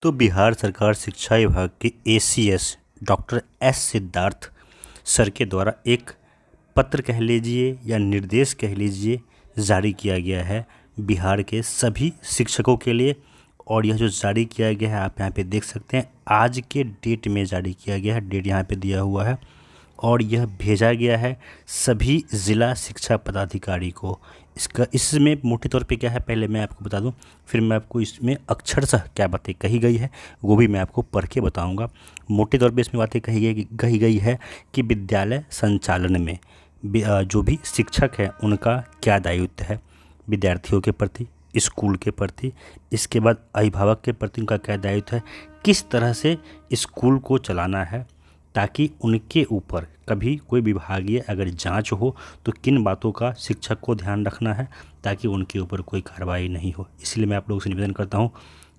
तो बिहार सरकार शिक्षा विभाग के ACS doctor S Siddharth sir के द्वारा एक पत्र कह लीजिए या निर्देश कह लीजिए जारी किया गया है बिहार के सभी शिक्षकों के लिए। और यह जो जारी किया गया है आप यहाँ पे देख सकते हैं, आज के डेट में जारी किया गया है। डेट यहाँ पे दिया हुआ है और यह भेजा गया है सभी ज़िला शिक्षा पदाधिकारी को। इसमें मोटे तौर पे क्या है पहले मैं आपको बता दूं, फिर मैं आपको इसमें अक्षरशः क्या बातें कही गई है वो भी मैं आपको पढ़ के बताऊंगा। मोटे तौर पे इसमें बातें कही गई है कि विद्यालय संचालन में जो भी शिक्षक है उनका क्या दायित्व है विद्यार्थियों के प्रति, स्कूल के प्रति, इसके बाद अभिभावक के प्रति उनका क्या दायित्व है, किस तरह से स्कूल को चलाना है, ताकि उनके ऊपर कभी कोई विभागीय अगर जांच हो तो किन बातों का शिक्षक को ध्यान रखना है ताकि उनके ऊपर कोई कार्रवाई नहीं हो। इसलिए मैं आप लोगों से निवेदन करता हूं,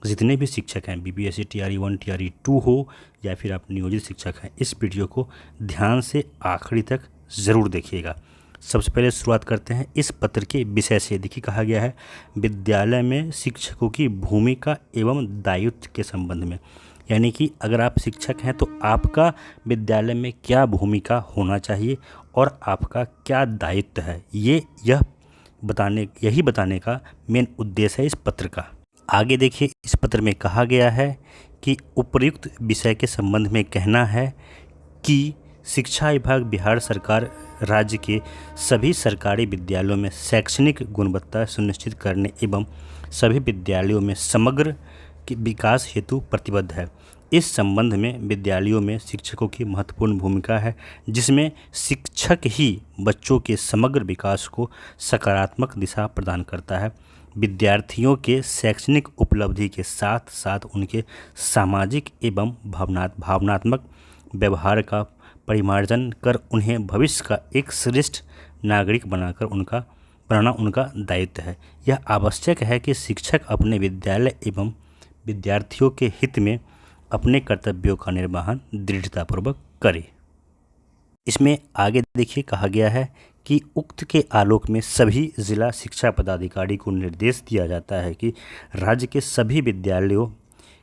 जितने भी शिक्षक हैं बीपीएससी टीआरई 1 टीआरई 2 हो या फिर आप नियोजित शिक्षक हैं, इस वीडियो को ध्यान से आखिरी तक ज़रूर देखिएगा। सबसे पहले शुरुआत करते हैं इस पत्र के विषय से। देखिए कहा गया है विद्यालय में शिक्षकों की भूमिका एवं दायित्व के संबंध में, यानी कि अगर आप शिक्षक हैं तो आपका विद्यालय में क्या भूमिका होना चाहिए और आपका क्या दायित्व है, यही बताने का मेन उद्देश्य है इस पत्र का। आगे देखिए इस पत्र में कहा गया है कि उपर्युक्त विषय के संबंध में कहना है कि शिक्षा विभाग बिहार सरकार राज्य के सभी सरकारी विद्यालयों में शैक्षणिक गुणवत्ता सुनिश्चित करने एवं सभी विद्यालयों में समग्र विकास हेतु प्रतिबद्ध है। इस संबंध में विद्यालयों में शिक्षकों की महत्वपूर्ण भूमिका है, जिसमें शिक्षक ही बच्चों के समग्र विकास को सकारात्मक दिशा प्रदान करता है। विद्यार्थियों के शैक्षणिक उपलब्धि के साथ साथ उनके सामाजिक एवं भावनात्मक व्यवहार का परिमार्जन कर उन्हें भविष्य का एक श्रेष्ठ नागरिक बनाना उनका दायित्व है। यह आवश्यक है कि शिक्षक अपने विद्यालय एवं विद्यार्थियों के हित में अपने कर्तव्यों का निर्वहन दृढ़तापूर्वक करे। इसमें आगे देखिए कहा गया है कि उक्त के आलोक में सभी जिला शिक्षा पदाधिकारी को निर्देश दिया जाता है कि राज्य के सभी विद्यालयों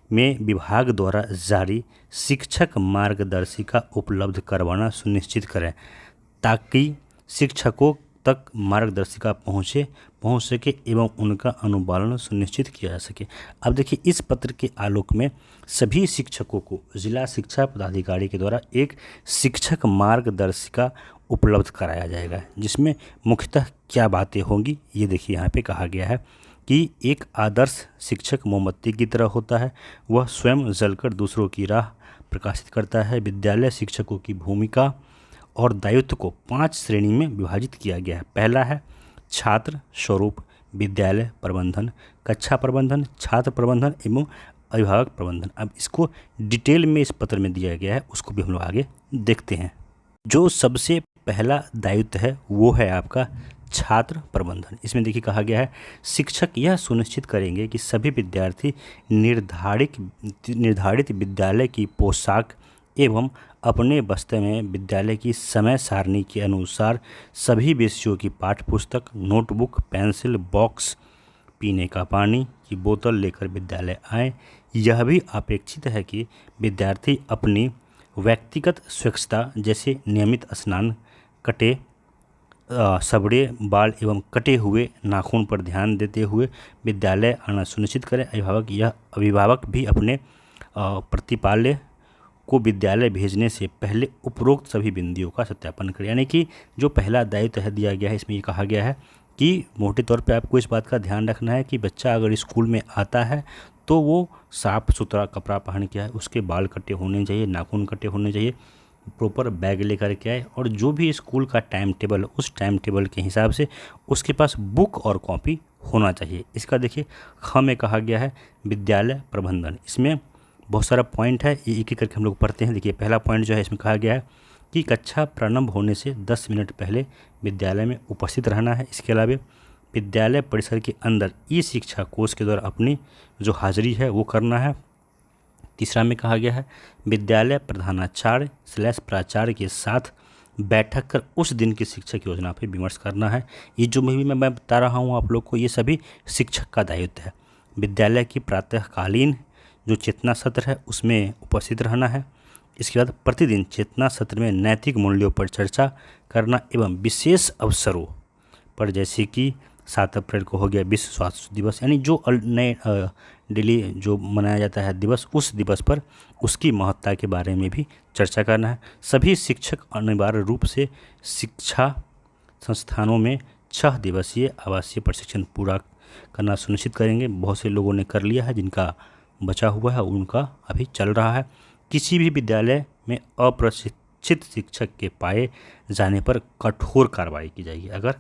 में विभाग द्वारा जारी शिक्षक मार्गदर्शिका उपलब्ध करवाना सुनिश्चित करें, ताकि शिक्षकों तक मार्गदर्शिका पहुँच सके एवं उनका अनुपालन सुनिश्चित किया जा सके। अब देखिए इस पत्र के आलोक में सभी शिक्षकों को जिला शिक्षा पदाधिकारी के द्वारा एक शिक्षक मार्गदर्शिका उपलब्ध कराया जाएगा, जिसमें मुख्यतः क्या बातें होंगी ये देखिए यहाँ पे कहा गया है कि एक आदर्श शिक्षक मोमबत्ती की तरह होता है, वह स्वयं जलकर दूसरों की राह प्रकाशित करता है। विद्यालय शिक्षकों की भूमिका और दायित्व को 5 श्रेणी में विभाजित किया गया है। पहला है छात्र स्वरूप, विद्यालय प्रबंधन, कक्षा प्रबंधन, छात्र प्रबंधन एवं अभिभावक प्रबंधन। अब इसको डिटेल में इस पत्र में दिया गया है, उसको भी हम लोग आगे देखते हैं। जो सबसे पहला दायित्व है वो है आपका छात्र प्रबंधन। इसमें देखिए कहा गया है शिक्षक यह सुनिश्चित करेंगे कि सभी विद्यार्थी निर्धारित विद्यालय की पोशाक एवं अपने बस्ते में विद्यालय की समय सारणी के अनुसार सभी विषयों की पाठ्यपुस्तक, नोटबुक, पेंसिल बॉक्स, पीने का पानी की बोतल लेकर विद्यालय आएँ। यह भी अपेक्षित है कि विद्यार्थी अपनी व्यक्तिगत स्वच्छता जैसे नियमित स्नान, कटे सबड़े बाल एवं कटे हुए नाखून पर ध्यान देते हुए विद्यालय आना सुनिश्चित करें। अभिभावक भी अपने प्रतिपाल्य को विद्यालय भेजने से पहले उपरोक्त सभी बिंदुओं का सत्यापन करें। यानी कि जो पहला दायित्व है दिया गया है इसमें ये कहा गया है कि मोटे तौर पे आपको इस बात का ध्यान रखना है कि बच्चा अगर स्कूल में आता है तो वो साफ़ सुथरा कपड़ा पहन के आए, उसके बाल कटे होने चाहिए, नाखून कटे होने चाहिए, प्रॉपर बैग लेकर के आए और जो भी स्कूल का टाइम टेबल उस टाइम टेबल के हिसाब से उसके पास बुक और कॉपी होना चाहिए। इसका देखिए ख में कहा गया है विद्यालय प्रबंधन। इसमें बहुत सारा पॉइंट है, ये एक एक करके हम लोग पढ़ते हैं। देखिए पहला पॉइंट जो है इसमें कहा गया है कि कक्षा प्रारंभ होने से 10 मिनट पहले विद्यालय में उपस्थित रहना है। इसके अलावा विद्यालय परिसर के अंदर ई शिक्षा कोष के द्वारा अपनी जो हाजिरी है वो करना है। तीसरा में कहा गया है विद्यालय प्रधानाचार्य/प्राचार्य के साथ बैठक कर उस दिन की शिक्षक योजना पर विमर्श करना है। ये जो मैं बता रहा हूँ आप लोग को, ये सभी शिक्षक का दायित्व है। विद्यालय की प्रातःकालीन जो चेतना सत्र है उसमें उपस्थित रहना है। इसके बाद प्रतिदिन चेतना सत्र में नैतिक मूल्यों पर चर्चा करना एवं विशेष अवसरों पर, जैसे कि 7 अप्रैल को हो गया विश्व स्वास्थ्य दिवस, यानी जो नए डेली जो मनाया जाता है दिवस, उस दिवस पर उसकी महत्ता के बारे में भी चर्चा करना है। सभी शिक्षक अनिवार्य रूप से शिक्षा संस्थानों में 6 दिवसीय आवासीय प्रशिक्षण पूरा करना सुनिश्चित करेंगे। बहुत से लोगों ने कर लिया है, जिनका बचा हुआ है उनका अभी चल रहा है। किसी भी विद्यालय में अप्रशिक्षित शिक्षक के पाए जाने पर कठोर कार्रवाई की जाएगी। अगर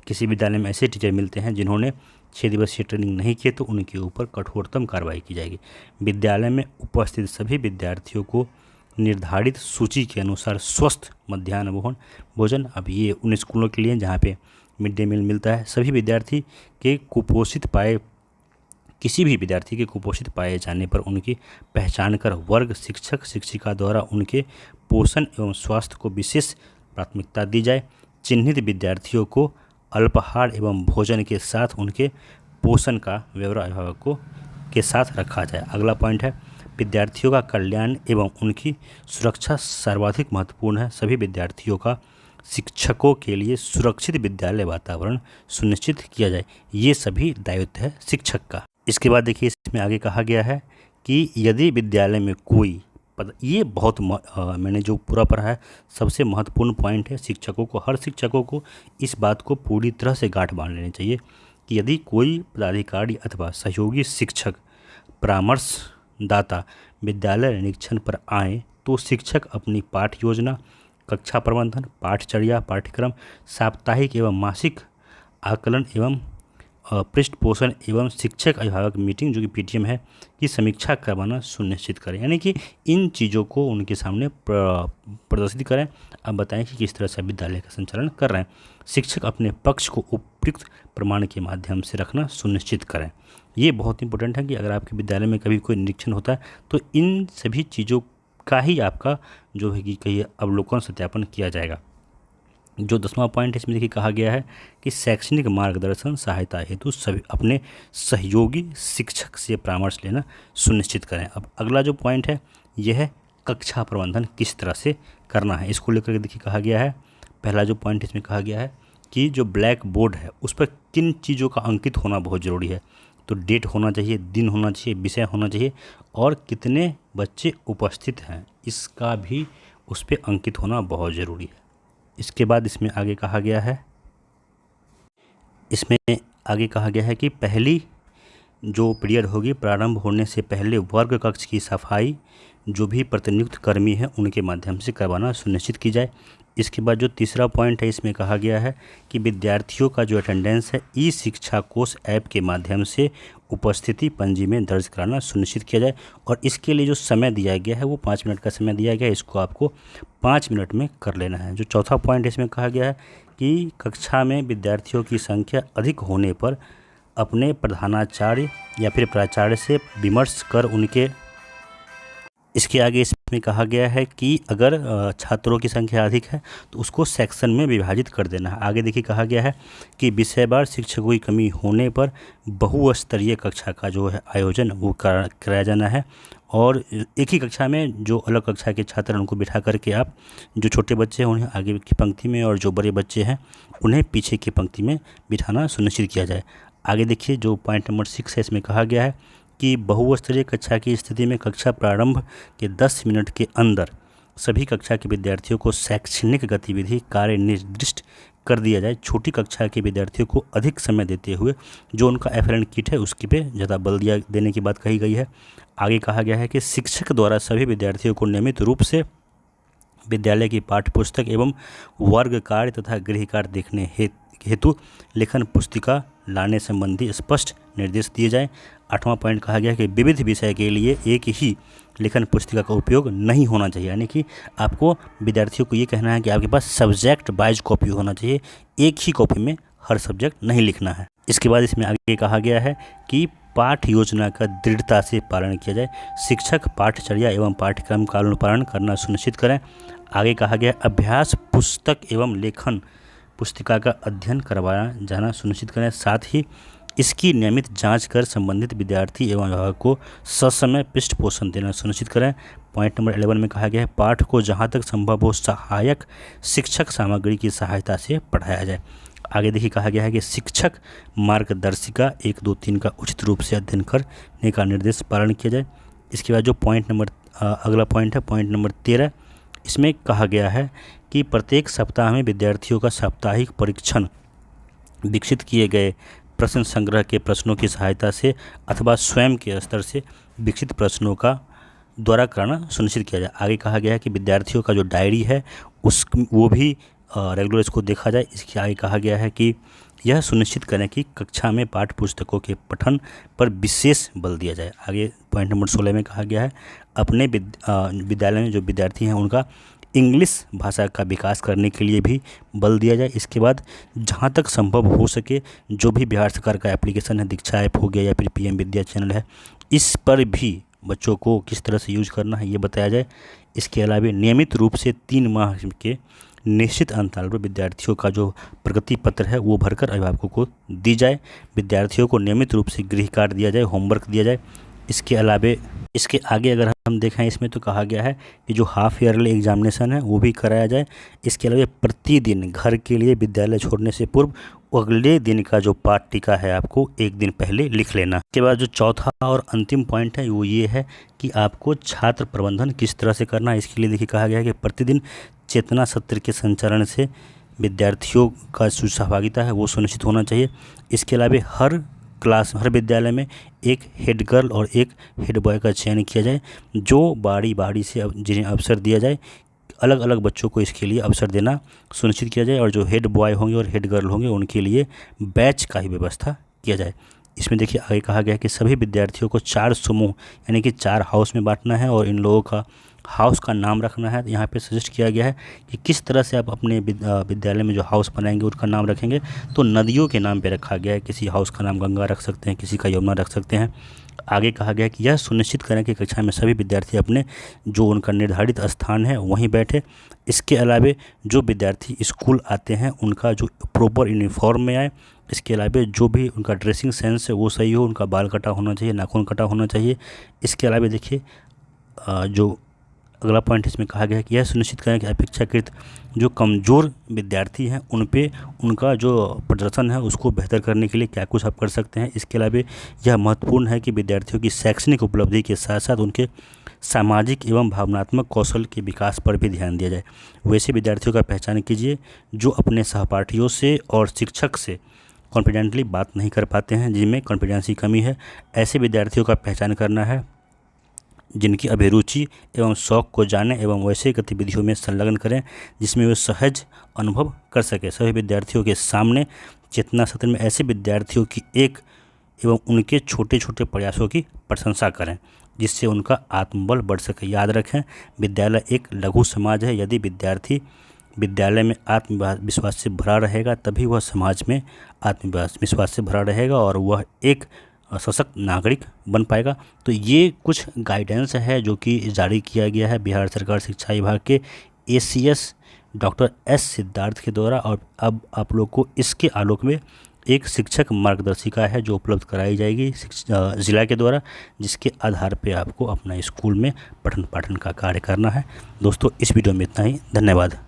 किसी विद्यालय में ऐसे टीचर मिलते हैं जिन्होंने 6 दिवसीय ट्रेनिंग नहीं की तो उनके ऊपर कठोरतम कार्रवाई की जाएगी। विद्यालय में उपस्थित सभी विद्यार्थियों को निर्धारित सूची के अनुसार स्वस्थ मध्याह्न भोजन, अब ये उन स्कूलों के लिए जहाँ पे मिड डे मील मिलता है, सभी विद्यार्थी के किसी भी विद्यार्थी के कुपोषित पाए जाने पर उनकी पहचान कर वर्ग शिक्षक शिक्षिका द्वारा उनके पोषण एवं स्वास्थ्य को विशेष प्राथमिकता दी जाए। चिन्हित विद्यार्थियों को अल्पाहार एवं भोजन के साथ उनके पोषण का ब्यौरा अभिभावकों के साथ रखा जाए। अगला पॉइंट है, विद्यार्थियों का कल्याण एवं उनकी सुरक्षा सर्वाधिक महत्वपूर्ण है। सभी विद्यार्थियों का शिक्षकों के लिए सुरक्षित विद्यालय वातावरण सुनिश्चित किया जाए। ये सभी दायित्व है शिक्षक का। इसके बाद देखिए इसमें आगे कहा गया है कि यदि विद्यालय में कोई ये बहुत मैंने जो पूरा पढ़ा है सबसे महत्वपूर्ण पॉइंट है। हर शिक्षकों को इस बात को पूरी तरह से गांठ बांध लेनी चाहिए कि यदि कोई पदाधिकारी अथवा सहयोगी शिक्षक परामर्शदाता विद्यालय निरीक्षण पर आए तो शिक्षक अपनी पाठ्य योजना, कक्षा प्रबंधन, पाठचर्या, पाठ्यक्रम, साप्ताहिक एवं मासिक आकलन एवं पृष्ठपोषण एवं शिक्षक अभिभावक मीटिंग जो कि पीटीएम है की समीक्षा करवाना सुनिश्चित करें। यानी कि इन चीज़ों को उनके सामने प्रदर्शित करें। अब बताएं कि किस तरह से विद्यालय का संचालन कर रहे हैं। शिक्षक अपने पक्ष को उपयुक्त प्रमाण के माध्यम से रखना सुनिश्चित करें। ये बहुत इंपॉर्टेंट है कि अगर आपके विद्यालय में कभी कोई निरीक्षण होता है तो इन सभी चीज़ों का ही आपका जो है कि कहिए अवलोकन सत्यापन किया जाएगा। जो 10वां पॉइंट इसमें देखिए कहा गया है कि शैक्षणिक मार्गदर्शन सहायता हेतु सभी अपने सहयोगी शिक्षक से परामर्श लेना सुनिश्चित करें। अब अगला जो पॉइंट है यह है कक्षा प्रबंधन किस तरह से करना है। इसको लेकर के देखिए कहा गया है, पहला जो पॉइंट इसमें कहा गया है कि जो ब्लैक बोर्ड है उस पर किन चीज़ों का अंकित होना बहुत ज़रूरी है। तो डेट होना चाहिए, दिन होना चाहिए, विषय होना चाहिए और कितने बच्चे उपस्थित हैं इसका भी उस पर अंकित होना बहुत ज़रूरी है। इसके बाद इसमें आगे कहा गया है कि पहली जो पीरियड होगी प्रारंभ होने से पहले वर्ग कक्ष की सफाई जो भी प्रतिनियुक्त कर्मी हैं उनके माध्यम से करवाना सुनिश्चित की जाए। इसके बाद जो तीसरा पॉइंट है इसमें कहा गया है कि विद्यार्थियों का जो अटेंडेंस है ई शिक्षा कोष ऐप के माध्यम से उपस्थिति पंजी में दर्ज कराना सुनिश्चित किया जाए और इसके लिए जो समय दिया गया है वो 5 मिनट का समय दिया गया है, इसको आपको 5 मिनट में कर लेना है। जो चौथा पॉइंट इसमें कहा गया है कि कक्षा में विद्यार्थियों की संख्या अधिक होने पर अपने प्रधानाचार्य या फिर प्राचार्य से विमर्श कर उनके इसके आगे इसमें कहा गया है कि अगर छात्रों की संख्या अधिक है तो उसको सेक्शन में विभाजित कर देना है। आगे देखिए कहा गया है कि विषयवार शिक्षकों की कमी होने पर बहुस्तरीय कक्षा का जो है आयोजन वो कराया जाना है और एक ही कक्षा में जो अलग कक्षा के छात्र उनको बिठा करके आप जो छोटे बच्चे हैं उन्हें आगे की पंक्ति में और जो बड़े बच्चे हैं उन्हें पीछे की पंक्ति में बिठाना सुनिश्चित किया जाए। आगे देखिए जो पॉइंट नंबर 6 है इसमें कहा गया है कि बहुस्तरीय कक्षा की स्थिति में कक्षा प्रारंभ के 10 मिनट के अंदर सभी कक्षा के विद्यार्थियों को शैक्षणिक गतिविधि कार्य निर्दिष्ट कर दिया जाए। छोटी कक्षा के विद्यार्थियों को अधिक समय देते हुए जो उनका एफएलएन किट है उसके पे ज़्यादा बल देने की बात कही गई है। आगे कहा गया है कि शिक्षक द्वारा सभी विद्यार्थियों को नियमित रूप से विद्यालय की पाठ्यपुस्तक एवं वर्ग कार्य तथा गृह कार्य देखने हेतु लेखन पुस्तिका लाने संबंधी स्पष्ट निर्देश दिए जाएं। 8वां पॉइंट कहा गया कि विविध विषय के लिए एक ही लेखन पुस्तिका का उपयोग नहीं होना चाहिए। यानी कि आपको विद्यार्थियों को ये कहना है कि आपके पास सब्जेक्ट वाइज कॉपी होना चाहिए, एक ही कॉपी में हर सब्जेक्ट नहीं लिखना है। इसके बाद इसमें आगे कहा गया है कि पाठ योजना का दृढ़ता से पालन किया जाए। शिक्षक पाठचर्या एवं पाठ्यक्रम का अनुपालन करना सुनिश्चित करें। आगे कहा गया अभ्यास पुस्तक एवं लेखन पुस्तिका का अध्ययन करवाया जाना सुनिश्चित करें। साथ ही इसकी नियमित जांच कर संबंधित विद्यार्थी एवं अभिभावक को ससमय पृष्ठ पोषण देना सुनिश्चित करें। पॉइंट नंबर 11 में कहा गया है पाठ को जहां तक संभव हो सहायक शिक्षक सामग्री की सहायता से पढ़ाया जाए। आगे देखिए कहा गया है कि शिक्षक मार्गदर्शिका 1, 2, 3 का उचित रूप से अध्ययन करने का निर्देश पालन किया जाए। इसके बाद जो अगला पॉइंट है पॉइंट नंबर 13, इसमें कहा गया है कि प्रत्येक सप्ताह में विद्यार्थियों का साप्ताहिक परीक्षण विकसित किए गए प्रश्न संग्रह के प्रश्नों की सहायता से अथवा स्वयं के स्तर से विकसित प्रश्नों का द्वारा कराना सुनिश्चित किया जाए। आगे कहा गया है कि विद्यार्थियों का जो डायरी है वो भी रेगुलर इसको देखा जाए। इसके आगे कहा गया है कि यह सुनिश्चित करें कि कक्षा में पाठ्य पुस्तकों के पठन पर विशेष बल दिया जाए। आगे पॉइंट नंबर 16 में कहा गया है अपने विद्यालय में जो विद्यार्थी हैं उनका इंग्लिश भाषा का विकास करने के लिए भी बल दिया जाए। इसके बाद जहाँ तक संभव हो सके जो भी बिहार सरकार का एप्लीकेशन है, दीक्षा ऐप हो गया या फिर PM विद्या चैनल है, इस पर भी बच्चों को किस तरह से यूज करना है ये बताया जाए। इसके अलावा नियमित रूप से 3 माह के निश्चित अंतराल पर विद्यार्थियों का जो प्रगति पत्र है वो भरकर अभिभावकों को दी जाए। विद्यार्थियों को नियमित रूप से गृह कार्य दिया जाए, होमवर्क दिया जाए। इसके अलावा इसके आगे अगर हम देखें इसमें तो कहा गया है कि जो हाफ ईयरली एग्जामिनेशन है वो भी कराया जाए। इसके अलावा प्रतिदिन घर के लिए विद्यालय छोड़ने से पूर्व अगले दिन का जो पाठ टीका है आपको 1 दिन पहले लिख लेना। इसके बाद जो चौथा और अंतिम पॉइंट है वो ये है कि आपको छात्र प्रबंधन किस तरह से करना है। इसके लिए देखिए कहा गया है कि प्रतिदिन चेतना सत्र के संचालन से विद्यार्थियों का जो सहभागिता है वो सुनिश्चित होना चाहिए। इसके अलावा हर विद्यालय में एक हेड गर्ल और एक हेड बॉय का चयन किया जाए जो बारी से जिन्हें अवसर दिया जाए, अलग अलग बच्चों को इसके लिए अवसर देना सुनिश्चित किया जाए। और जो हेड बॉय होंगे और हेड गर्ल होंगे उनके लिए बैच का ही व्यवस्था किया जाए। इसमें देखिए आगे कहा गया है कि सभी विद्यार्थियों को 4 समूह यानी कि 4 हाउस में बांटना है और इन लोगों का हाउस का नाम रखना है। यहाँ पे सजेस्ट किया गया है कि किस तरह से आप अपने विद्यालय में जो हाउस बनाएंगे उसका नाम रखेंगे। तो नदियों के नाम पे रखा गया है, किसी हाउस का नाम गंगा रख सकते हैं, किसी का यमुना रख सकते हैं। आगे कहा गया है कि यह सुनिश्चित करें कि कक्षा में सभी विद्यार्थी अपने जो उनका निर्धारित स्थान है वहीं बैठे। इसके अलावा जो विद्यार्थी स्कूल आते हैं उनका जो प्रॉपर यूनिफॉर्म में आए। इसके अलावा जो भी उनका ड्रेसिंग सेंस है वो सही हो, उनका बाल कटा होना चाहिए, नाखून कटा होना चाहिए। इसके अलावा देखिए जो अगला पॉइंट इसमें कहा गया है कि यह सुनिश्चित करें कि अपेक्षाकृत जो कमज़ोर विद्यार्थी हैं उन पे उनका जो प्रदर्शन है उसको बेहतर करने के लिए क्या कुछ आप कर सकते हैं। इसके अलावा यह महत्वपूर्ण है कि विद्यार्थियों की शैक्षणिक उपलब्धि के साथ साथ उनके सामाजिक एवं भावनात्मक कौशल के विकास पर भी ध्यान दिया जाए। वैसे विद्यार्थियों का पहचान कीजिए जो अपने सहपाठियों से और शिक्षक से कॉन्फिडेंटली बात नहीं कर पाते हैं, जिनमें कॉन्फिडेंस की कमी है। ऐसे विद्यार्थियों का पहचान करना है जिनकी अभिरुचि एवं शौक़ को जानें एवं वैसे गतिविधियों में संलग्न करें जिसमें वे सहज अनुभव कर सकें। सभी विद्यार्थियों के सामने चेतना सत्र में ऐसे विद्यार्थियों की एक एवं उनके छोटे छोटे प्रयासों की प्रशंसा करें जिससे उनका आत्मबल बढ़ सके। याद रखें विद्यालय एक लघु समाज है। यदि विद्यार्थी विद्यालय में आत्मविश्वास से भरा रहेगा तभी वह समाज में आत्मविश्वास से भरा रहेगा और वह एक सशक्त नागरिक बन पाएगा। तो ये कुछ गाइडेंस है जो कि जारी किया गया है बिहार सरकार शिक्षा विभाग के ACS डॉक्टर S सिद्धार्थ के द्वारा। और अब आप लोग को इसके आलोक में एक शिक्षक मार्गदर्शिका है जो उपलब्ध कराई जाएगी ज़िला के द्वारा, जिसके आधार पे आपको अपना स्कूल में पठन पाठन का कार्य करना है। दोस्तों इस वीडियो में इतना ही, धन्यवाद।